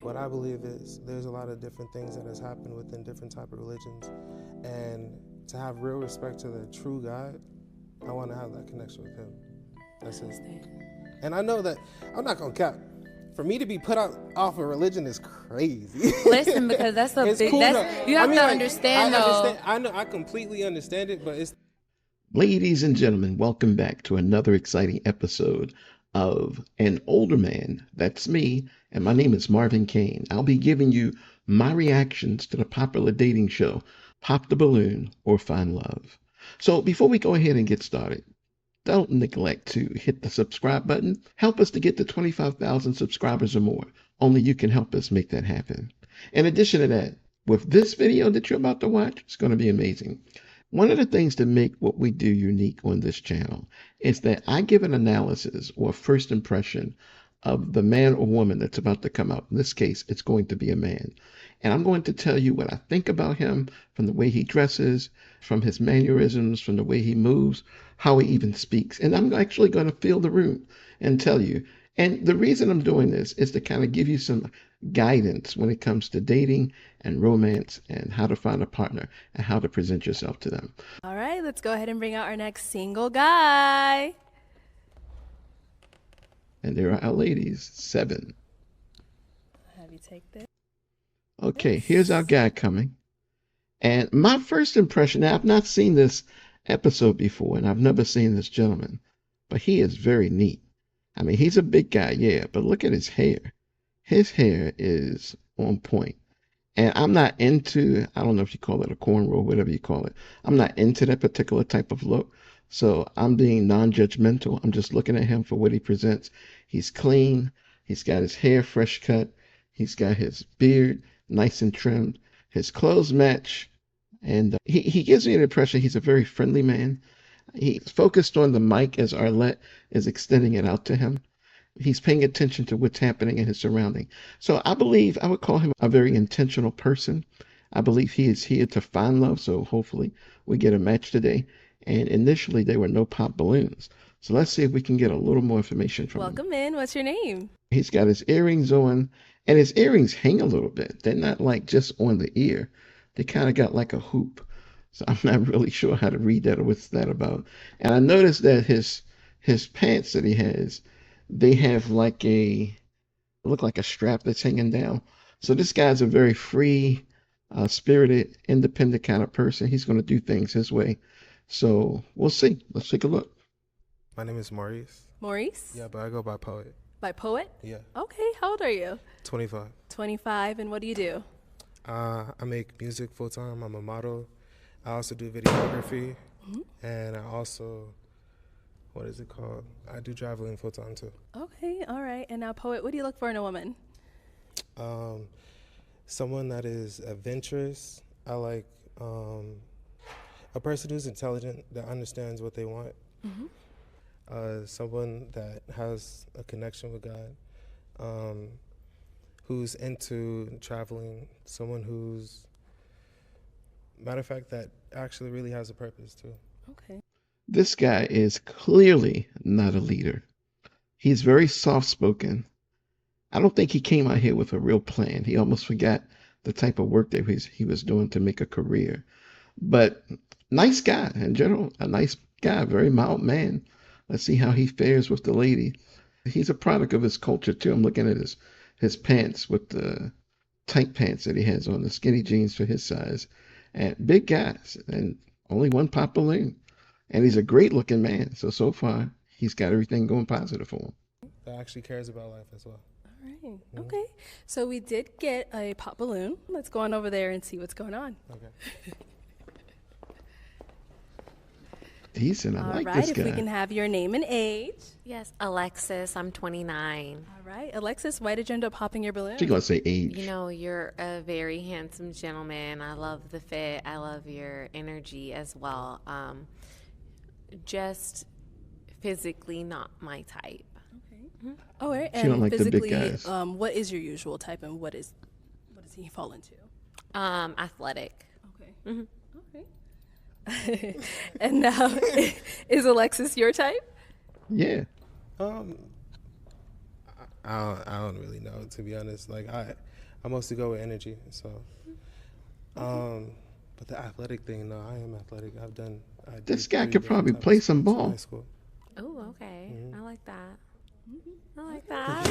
what I believe is there's a lot of different things that has happened within different type of religions, and to have real respect to the true God, I want to have that connection with Him. That's it. And I know that I'm not gonna cap. For me to be put out off of religion is crazy. Listen, because that's a big. Cool, you have to understand, though. I know. I completely understand it, but it's. Ladies and gentlemen, welcome back to another exciting episode of An Older Man. That's me, and my name is Marvin Kane. I'll be giving you my reactions to the popular dating show, Pop the Balloon or Find Love. So before we go ahead and get started, don't neglect to hit the subscribe button. Help us to get to 25,000 subscribers or more. Only you can help us make that happen. In addition to that, with this video that you're about to watch, it's going to be amazing. One of the things that make what we do unique on this channel is that I give an analysis or first impression of the man or woman that's about to come out. In this case, it's going to be a man. And I'm going to tell you what I think about him from the way he dresses, from his mannerisms, from the way he moves, how he even speaks. And I'm actually going to fill the room and tell you. And the reason I'm doing this is to kind of give you some guidance when it comes to dating and romance and how to find a partner and how to present yourself to them. All right, let's go ahead and bring out our next single guy. And there are our ladies, 7. I'll have you take this. Okay, here's our guy coming. And my first impression, now I've not seen this episode before, and I've never seen this gentleman, but he is very neat. I mean, he's a big guy, yeah, but look at his hair. His hair is on point. And I'm not into, I don't know if you call it a cornrow, whatever you call it. I'm not into that particular type of look. So I'm being non-judgmental. I'm just looking at him for what he presents. He's clean. He's got his hair fresh cut. He's got his beard nice and trimmed. His clothes match. And he gives me an impression he's a very friendly man. He's focused on the mic as Arlette is extending it out to him. He's paying attention to what's happening in his surrounding. So I believe I would call him a very intentional person. I believe he is here to find love. So hopefully we get a match today. And initially there were no pop balloons. So let's see if we can get a little more information from him. Welcome in. What's your name? He's got his earrings on, and his earrings hang a little bit. They're not like just on the ear. They kind of got like a hoop. So I'm not really sure how to read that or what's that about. And I noticed that his pants that he has, they have like look like a strap that's hanging down. So this guy's a very free, spirited, independent kind of person. He's going to do things his way. So we'll see. Let's take a look. My name is Maurice. Maurice? Yeah, but I go by Poet. By Poet? Yeah. Okay, how old are you? 25. 25, and what do you do? I make music full time. I'm a model. I also do videography, and I also, what is it called? I do traveling full time too. Okay, all right. And now, Poet, what do you look for in a woman? Someone that is adventurous. I like a person who's intelligent, that understands what they want. Someone that has a connection with God, who's into traveling, someone who's, matter of fact, that actually really has a purpose too. Okay. This guy is clearly not a leader. He's very soft-spoken. I don't think he came out here with a real plan. He almost forgot the type of work that he was doing to make a career. But nice guy in general, a nice guy, very mild man. Let's see how he fares with the lady. He's a product of his culture too. I'm looking at his pants with the tight pants that he has on, the skinny jeans for his size. And big guys, and only one pop balloon. And he's a great looking man. So far, he's got everything going positive for him. That actually cares about life as well. All right. Okay. So we did get a pop balloon. Let's go on over there and see what's going on. Okay. Decent. I like this guy. If we can have your name and age. Yes, Alexis. I'm 29. All right. Alexis, why did you end up popping your balloon? She's going to say age. You know, you're a very handsome gentleman. I love the fit. I love your energy as well. Just physically not my type. Okay. All right. She don't like the big guys. What is your usual type, and what does he fall into? Athletic. Okay. Mm-hmm. Okay. And now, is Alexis your type? Yeah. I don't really know, to be honest. Like I mostly go with energy. So, but the athletic thing, no, I am athletic. I did This guy 3 could different probably types play of some sports in ball. high school. Oh, okay. I like that. I like that.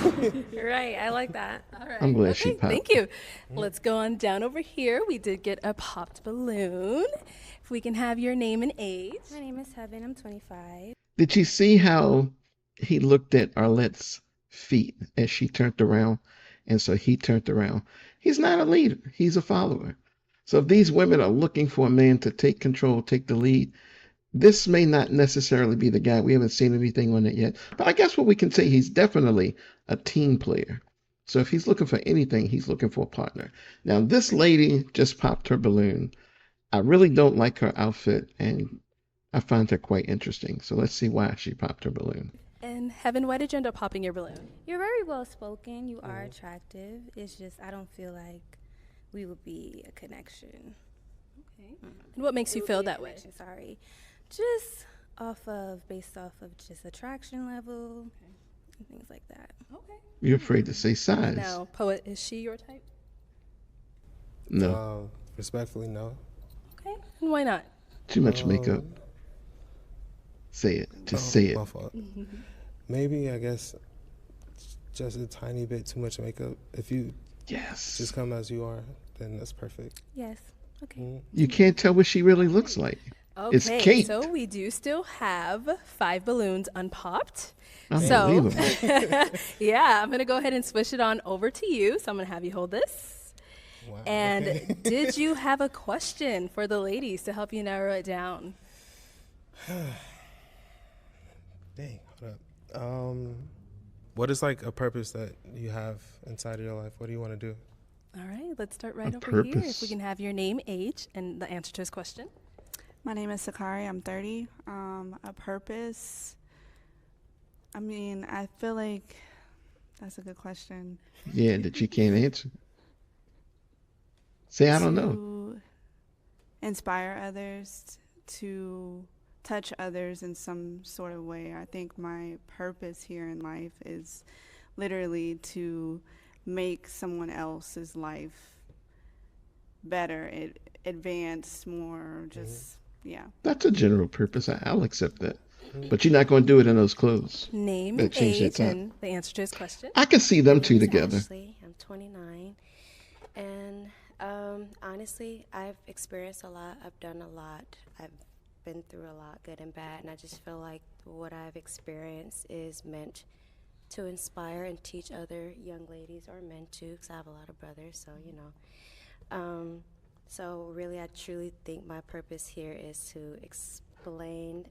Right, I like that. All right. I'm glad she Okay, popped. thank you. Let's go on down over here. We did get a popped balloon. If we can have your name and age. My name is Heaven. I'm 25. Did you see how he looked at Arlette's feet as she turned around? And so he turned around. He's not a leader, he's a follower. So if these women are looking for a man to take control, take the lead, this may not necessarily be the guy. We haven't seen anything on it yet. But I guess what we can say, he's definitely a team player. So if he's looking for anything, he's looking for a partner. Now, this lady just popped her balloon. I really don't like her outfit, and I find her quite interesting. So let's see why she popped her balloon. And Heaven, why did you end up popping your balloon? You're very well spoken. You are attractive. It's just I don't feel like we would be a connection. Okay. And what makes you feel that way? Sorry. Just based off of just attraction level and things like that. Okay. You're afraid to say size. Now, Poet, is she your type? No, Respectfully, no. Okay. And why not? too much makeup. Say it. Just say it. My fault. Maybe, I guess, just a tiny bit too much makeup. If you Yes. just come as you are, then that's perfect. Yes. Okay. You can't tell what she really looks like. It's Okay, Kate. so we do still have 5 balloons unpopped. So, Unbelievable. yeah, I'm going to go ahead and switch it on over to you. So I'm going to have you hold this. Wow. And did you have a question for the ladies to help you narrow it down? Dang, hold up. What is like a purpose that you have inside of your life? What do you want to do? All right, let's start right A over here. If purpose. we can have your name, age, and the answer to his question. My name is Sakari. I'm 30. A purpose. I mean, I feel like that's a good question. Yeah, that you can't answer. Say, I don't know. To inspire others, to touch others in some sort of way. I think my purpose here in life is literally to make someone else's life better, advance more, just, yeah. That's a general purpose. I'll accept that. But you're not going to do it in those clothes. Name, Better change that age, top. and the answer to his question. I can see them My two name's together. Ashley. I'm 29. And honestly, I've experienced a lot. I've done a lot. I've been through a lot, good and bad. And I just feel like what I've experienced is meant to inspire and teach other young ladies, or men too, because I have a lot of brothers. So, you know. So really, I truly think my purpose here is to explain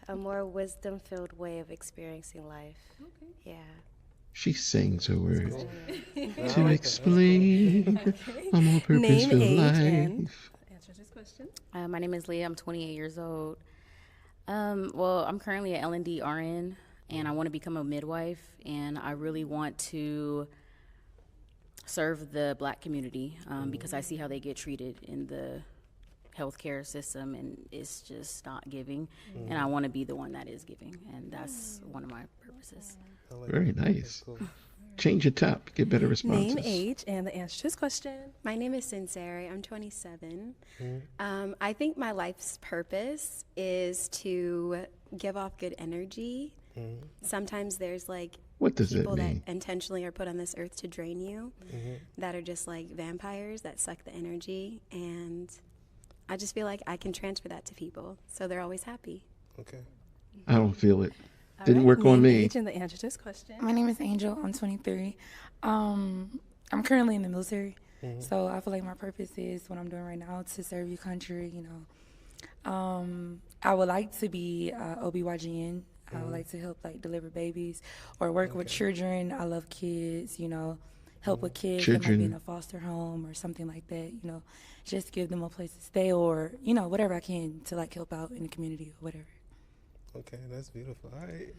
a more wisdom-filled way of experiencing life. Okay. Yeah. She sings her words. I To like that. explain a more Name, purposeful age, and life. answer to his question. My name is Leah. I'm 28 years old. Well, I'm currently an L&D RN, and I want to become a midwife, and I really want to serve the Black community because I see how they get treated in the healthcare system, and it's just not giving. And I want to be the one that is giving, and that's one of my purposes. I like Very that. nice. That's cool. Change your top. Get better responses. Name, age, and the answer to his question. My name is Sincere. I'm 27. I think my life's purpose is to give off good energy. Sometimes there's like What does that people that mean? intentionally are put on this earth to drain you, that are just like vampires that suck the energy. And I just feel like I can transfer that to people, so they're always happy. Okay. I don't feel it. All Didn't right, work on name, me. age, and the answer to his question. My name is Angel. I'm 23. I'm currently in the military, so I feel like my purpose is what I'm doing right now to serve your country. You know, I would like to be OBYGN. I would like to help like deliver babies or work with children. I love kids. You know, help with kids that might be in Children. a foster home or something like that. You know, just give them a place to stay or you know whatever I can to like help out in the community or whatever. Okay, that's beautiful. All right.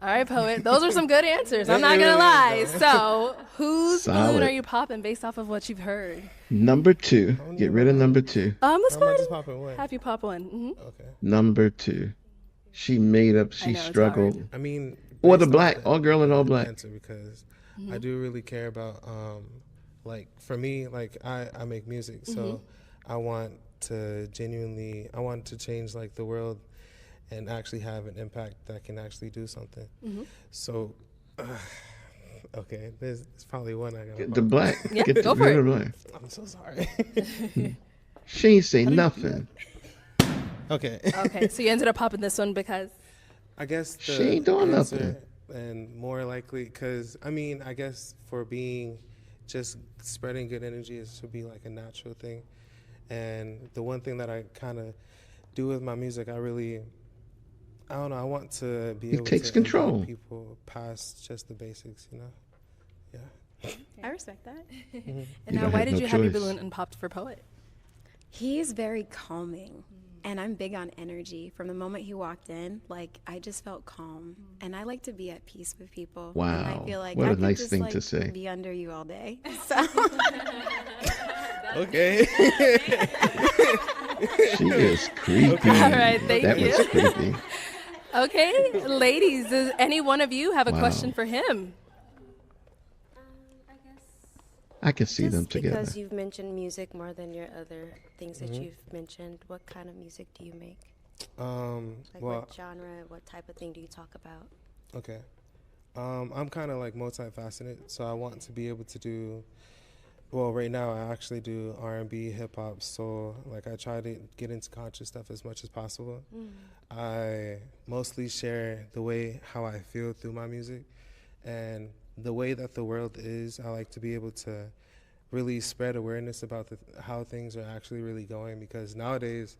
All right, Poet. Those are some good answers. I'm Yeah, not it going to really lie. is, So, whose balloon Solid. are you popping based off of what you've heard? Number 2. don't Get even rid of know. number 2. Let's How go am I ahead just and popping one? have you pop one. Okay. Number 2. She made up. I She know, it's struggled. I mean, Or the based off black, all girl and all black. answer, because I do really care about like for me, like I make music, so I want to change like the world and actually have an impact that can actually do something. So okay, there's probably one I got. The black. Yeah, Get go the for it. black. I'm so sorry. She ain't say nothing. Okay. Okay, so you ended up popping this one because I guess the She ain't doing answer, nothing. and more likely, because I mean, I guess for being just spreading good energy is to be like a natural thing. And the one thing that I kind of do with my music, I don't know, I want to be able takes to control. impact people past just the basics, you know? Yeah. I respect that. You And now, don't why have did no you have your choice. balloon unpopped for Poet? He's very calming, and I'm big on energy. From the moment he walked in, like, I just felt calm, and I like to be at peace with people. And I Wow. feel like What I a could nice just, thing like, to say. be under you all day. So Okay. She is creepy. All right, thank that you. was creepy. Okay, ladies, does any one of you have a Wow. question for him? I can see them just together. because you've mentioned music more than your other things that you've mentioned, what kind of music do you make? Like Well, what genre, what type of thing do you talk about? okay. I'm kind of like multifaceted, so I want to be able to do. Well, right now I actually do R&B, hip hop, soul. Like I try to get into conscious stuff as much as possible. I mostly share how I feel through my music, and the way that the world is. I like to be able to really spread awareness about how things are actually really going, because nowadays,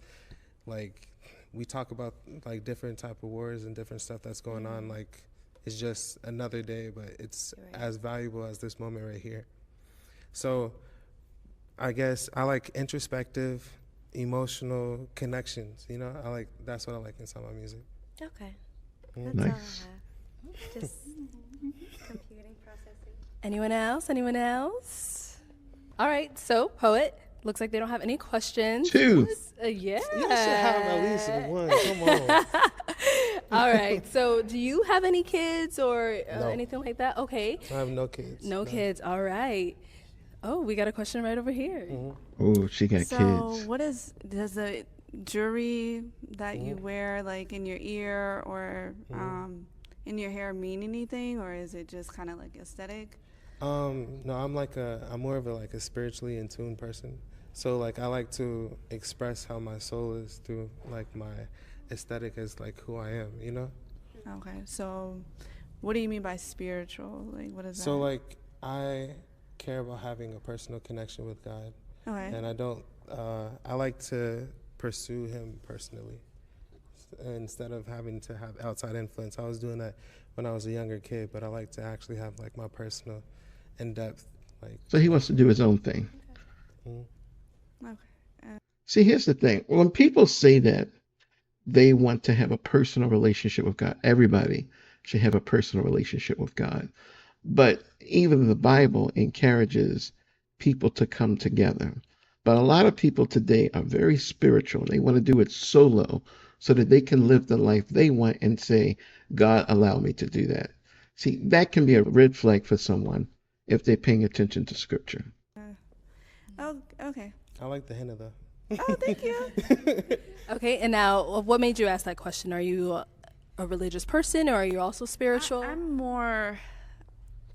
like, we talk about like different type of wars and different stuff that's going on. Like, it's just another day, but it's as valuable as this moment right here. So I guess I like introspective, emotional connections, you know? That's what I like inside my music. Okay. Mm. That's Nice. all I have. Just computing, processing. Anyone else? Anyone else? All right, so Poet, looks like they don't have any questions. Two. Yeah. You should have at least one. Come on. All right, so do you have any kids or No. anything like that? Okay. I have no kids. No kids. All right. Oh, we got a question right over here. Oh, she got So kids. does the jewelry that you wear, like in your ear or in your hair, mean anything, or is it just kind of like aesthetic? No, I'm more of a spiritually in tune person. So like I like to express how my soul is through like my aesthetic as like who I am, you know? Okay, so what do you mean by spiritual? Like, what is that? So like I care about having a personal connection with God, Okay. and I like to pursue him personally instead of having to have outside influence. I was doing that when I was a younger kid, but I like to actually have like my personal in-depth So he wants to do his own thing. Okay. See, here's the thing. When people say that they want to have a personal relationship with God, everybody should have a personal relationship with God. But even the Bible encourages people to come together. But a lot of people today are very spiritual. They want to do it solo so that they can live the life they want and say, God, allow me to do that. See, that can be a red flag for someone if they're paying attention to scripture. Oh, okay. I like the henna though. Oh, thank you. Okay, and now what made you ask that question? Are you a religious person or are you also spiritual? I'm more,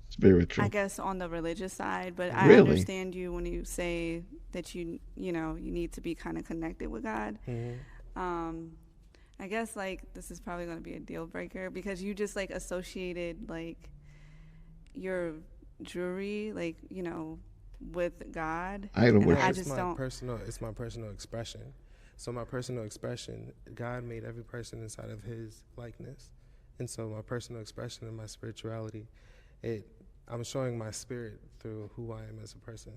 Spiritual. I guess, on the religious side, but I Really? understand you when you say that you need to be kind of connected with God. I guess like this is probably going to be a deal breaker because you just like associated like your jewelry, like, with God. Idol And worship. I It's just my don't. it's my personal expression. So my personal expression, God made every person inside of his likeness. And so my personal expression and my spirituality, I'm showing my spirit through who I am as a person.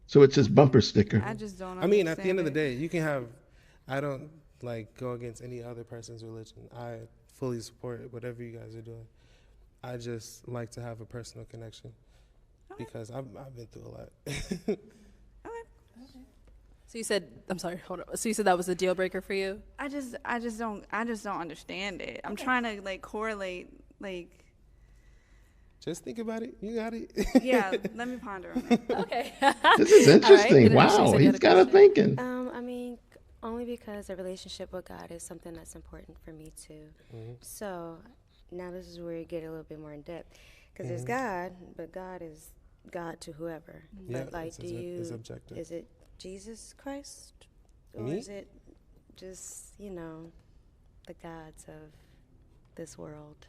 So it's his bumper sticker. I just don't. I mean, at the end of the understand day, you can have, I don't like go against any other person's religion. I fully support whatever you guys are doing. I just like to have a personal connection because I've been through a lot. So you said, I'm sorry, hold on. So you said that was a deal breaker for you? I just don't understand it. I'm trying to like correlate like, Just think about it. You got it. yeah, let me ponder on it. Okay. This is interesting. All right. Wow, She's he's got her thinking. I mean, only because a relationship with God is something that's important for me too. So now this is where you get a little bit more in depth, because there's God, but God is God to whoever. Yeah, But like, it's objective. is it Jesus Christ, or Me? is it just the gods of this world?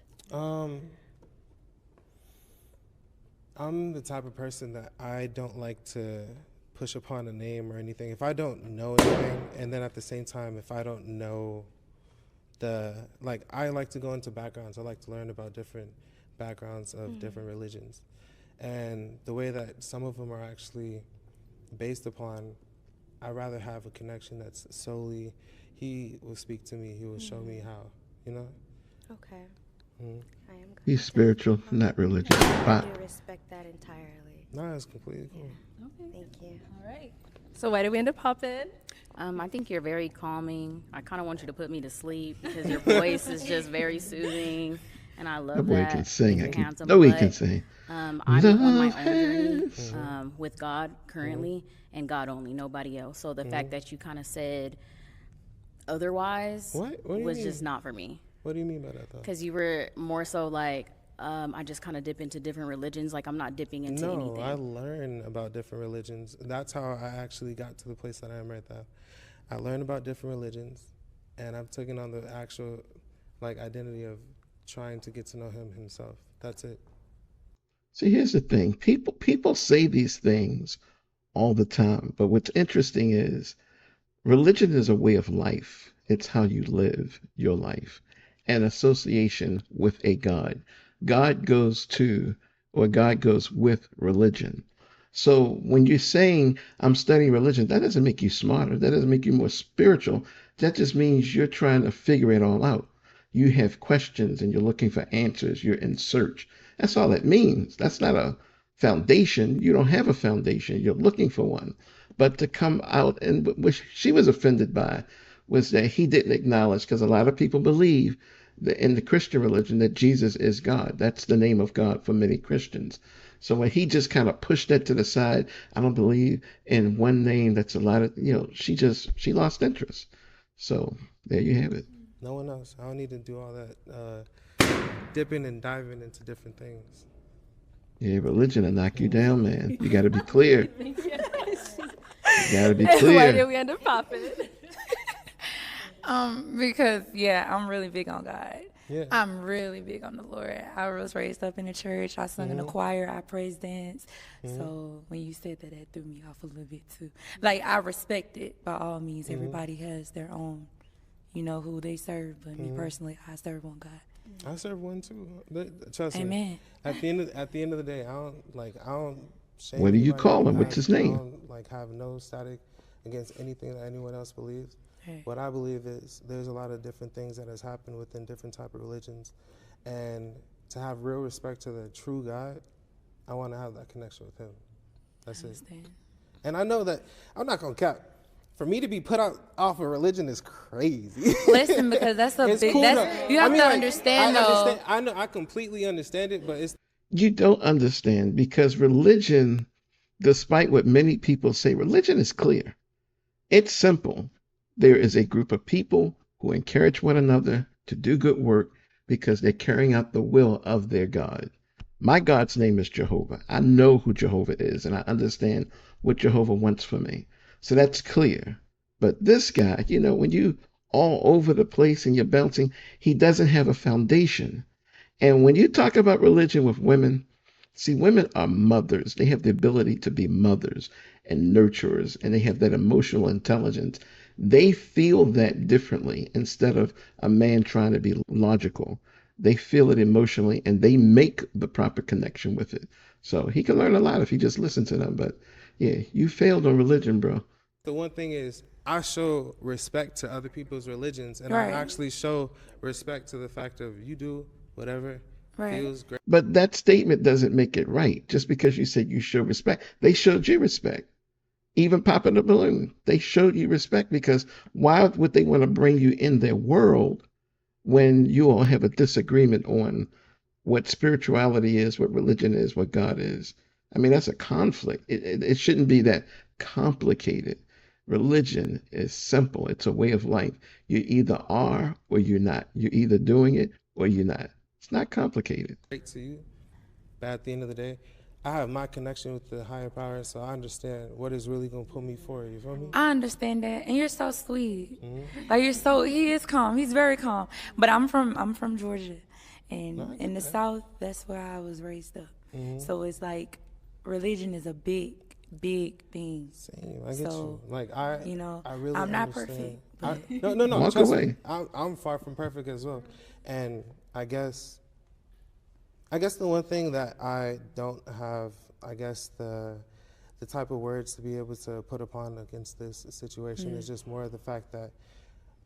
I'm the type of person that I don't like to push upon a name or anything. If I don't know anything, and then at the same time, if I don't know I like to go into backgrounds. I like to learn about different backgrounds of different religions. And the way that some of them are actually based upon, I'd rather have a connection that's solely, he will speak to me, he will show me how, Okay. I am good. He's spiritual, not religious. I do respect that entirely. No, it's completely cool. Thank you. All right. So why did we end up popping? I think you're very calming. I kind of want you to put me to sleep because your voice is just very soothing, and I love That boy that. can sing. You're handsome, No, he but, can sing. I'm on my own journey with God currently, and God only, nobody else. So the fact that you kind of said otherwise What do you was mean? just not for me. What do you mean by that, though? Because you were more so like, I just kind of dip into different religions. Like, I'm not dipping into anything. No, I learn about different religions. That's how I actually got to the place that I am right now. I learned about different religions, and I've taken on the actual, identity of trying to get to know him himself. That's it. See, here's the thing. People say these things all the time, but what's interesting is religion is a way of life. It's how you live your life. An association with a God. God goes with religion. So when you're saying I'm studying religion, that doesn't make you smarter. That doesn't make you more spiritual. That just means you're trying to figure it all out. You have questions and you're looking for answers. You're in search. That's all it means. That's not a foundation. You don't have a foundation. You're looking for one. But to come out, and what she was offended by was that he didn't acknowledge, because a lot of people believe that in the Christian religion that Jesus is God. That's the name of God for many Christians. So when he just kind of pushed that to the side, I don't believe in one name. That's a lot of, she lost interest. So there you have it. No one else. I don't need to do all that dipping and diving into different things. Yeah, religion will knock you down, man. You got to be clear. You got to be clear. Why did we end up popping? Because I'm really big on God. Yeah. I'm really big on the Lord. I was raised up in the church. I sung in the choir. I praise dance. So when you said that, that threw me off a little bit too. I respect it by all means. Everybody has their own, who they serve. But me personally, I serve one God. I serve one too. But trust me. Amen. At the end of the day, I don't shame What do you anybody. call him? What's his name? I don't have no static against anything that anyone else believes. Right. What I believe is there's a lot of different things that has happened within different type of religions, and to have real respect to the true God, I want to have that connection with him. That's it. And I know that I'm not gonna cap. For me to be put out off of religion is crazy. Listen, because that's a It's big. cool, That's, though. you have to I understand, understand. I know. I completely understand it, but it's You don't understand, because religion, despite what many people say, religion is clear. It's simple. There is a group of people who encourage one another to do good work because they're carrying out the will of their God. My God's name is Jehovah. I know who Jehovah is, and I understand what Jehovah wants for me. So that's clear. But this guy, when you all over the place and you're bouncing, he doesn't have a foundation. And when you talk about religion with women, see, women are mothers. They have the ability to be mothers and nurturers, and they have that emotional intelligence. They feel that differently instead of a man trying to be logical. They feel it emotionally, and they make the proper connection with it. So he can learn a lot if he just listens to them. But yeah, you failed on religion, bro. the one thing is I show respect to other people's religions, and Right. I actually show respect to the fact of you do whatever Right. feels great. But that statement doesn't make it right. Just because you said you show respect, they showed you respect. Even popping the balloon, they showed you respect, because why would they want to bring you in their world when you all have a disagreement on what spirituality is, what religion is, what God is. I mean, that's a conflict. It shouldn't be that complicated. Religion is simple. It's a way of life. You either are or you're not. You're either doing it or you're not. It's not complicated. Great to you, but at the end of the day, I have my connection with the higher power, so I understand what is really gonna put me forward. You feel me? I understand that, and you're so sweet. Like he is calm. He's very calm. But I'm from Georgia, and in the South, that's where I was raised up. So it's like religion is a big thing. Same, I get you. Like I really I'm not understand. perfect. No. Walk Trust away. me, I'm far from perfect as well, and I guess the one thing that I don't have, I guess the type of words to be able to put upon against this situation is just more of the fact that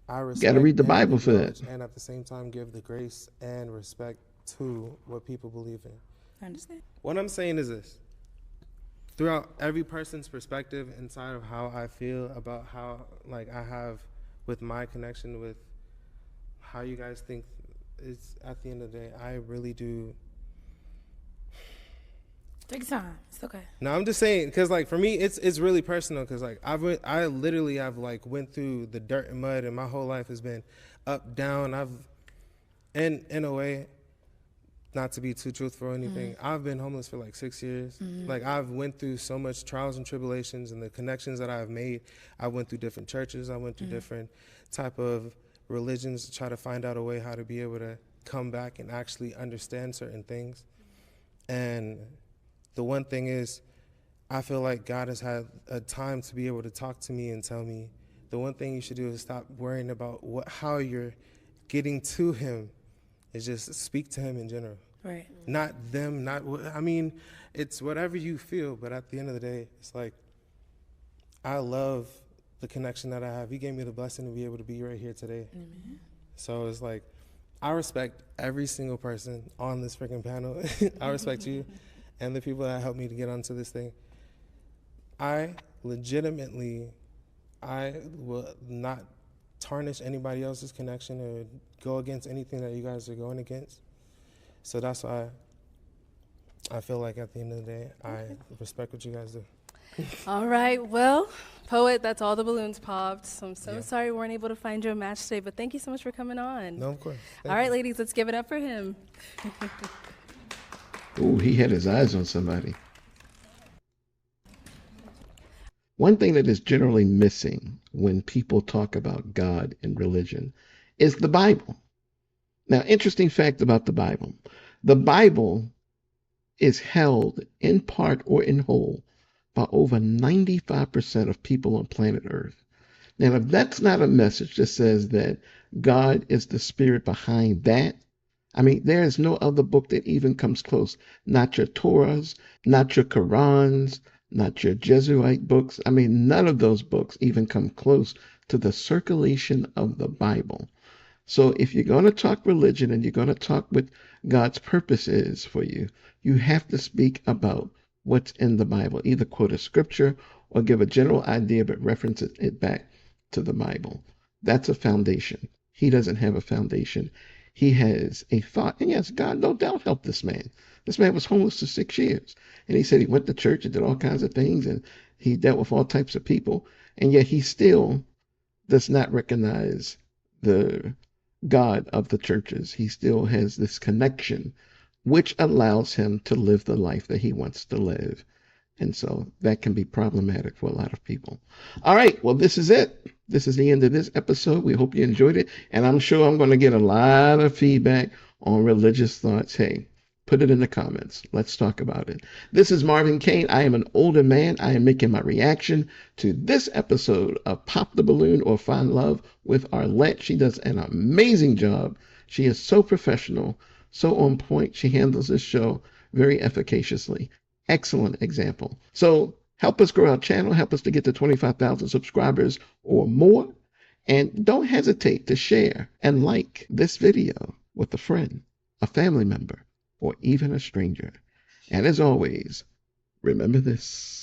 I respect. Got to read the and Bible for that. acknowledge and at the same time give the grace and respect to what people believe in. I understand. What I'm saying is this. Throughout every person's perspective inside of how I feel about how, like, I have with my connection with how you guys think is at the end of the day, I really do. Take your time. It's okay. No, I'm just saying, because, like, for me, it's really personal, because, like, I literally have, like, went through the dirt and mud, and my whole life has been up, down. In a way, not to be too truthful or anything, I've been homeless for like 6 years. Like, I've went through so much trials and tribulations, and the connections that I've made. I went through different churches. I went through different type of religions to try to find out a way how to be able to come back and actually understand certain things. And the one thing is, I feel like God has had a time to be able to talk to me and tell me, the one thing you should do is stop worrying about how you're getting to him. Is just speak to him in general. Right. Not them, I mean, it's whatever you feel, but at the end of the day, it's like, I love the connection that I have. He gave me the blessing to be able to be right here today. So it's like, I respect every single person on this freaking panel. I respect you and the people that helped me to get onto this thing. I will not tarnish anybody else's connection or go against anything that you guys are going against. So that's why I feel like at the end of the day, I respect what you guys do. All right, well, Poet, that's all the balloons popped. So I'm so sorry we weren't able to find you a match today, but thank you so much for coming on. No, of course. All right, ladies, let's give it up for him. Ooh, he had his eyes on somebody. One thing that is generally missing when people talk about God and religion is the Bible. Now, interesting fact about the Bible. The Bible is held in part or in whole by over 95% of people on planet Earth. Now, if that's not a message that says that God is the spirit behind that, I mean, there is no other book that even comes close. Not your Torahs, not your Qurans, not your Jesuit books. I mean, none of those books even come close to the circulation of the Bible. So if you're going to talk religion and you're going to talk what God's purpose is for you, you have to speak about what's in the Bible. Either quote a scripture or give a general idea but reference it back to the Bible. That's a foundation. He doesn't have a foundation. He has a thought. And yes, God no doubt helped this man. This man was homeless for 6 years. And he said he went to church and did all kinds of things, and he dealt with all types of people. And yet he still does not recognize the God of the churches. He still has this connection, which allows him to live the life that he wants to live. And so that can be problematic for a lot of people. All right, well, this is it. This is the end of this episode. We hope you enjoyed it. And I'm sure I'm going to get a lot of feedback on religious thoughts. Hey, put it in the comments. Let's talk about it. This is Marvin Kane. I am an older man. I am making my reaction to this episode of Pop the Balloon or Find Love with Arlette. She does an amazing job. She is so professional, so on point. She handles this show very efficaciously. Excellent example. So help us grow our channel. Help us to get to 25,000 subscribers or more. And don't hesitate to share and like this video with a friend, a family member, or even a stranger. And as always, remember this.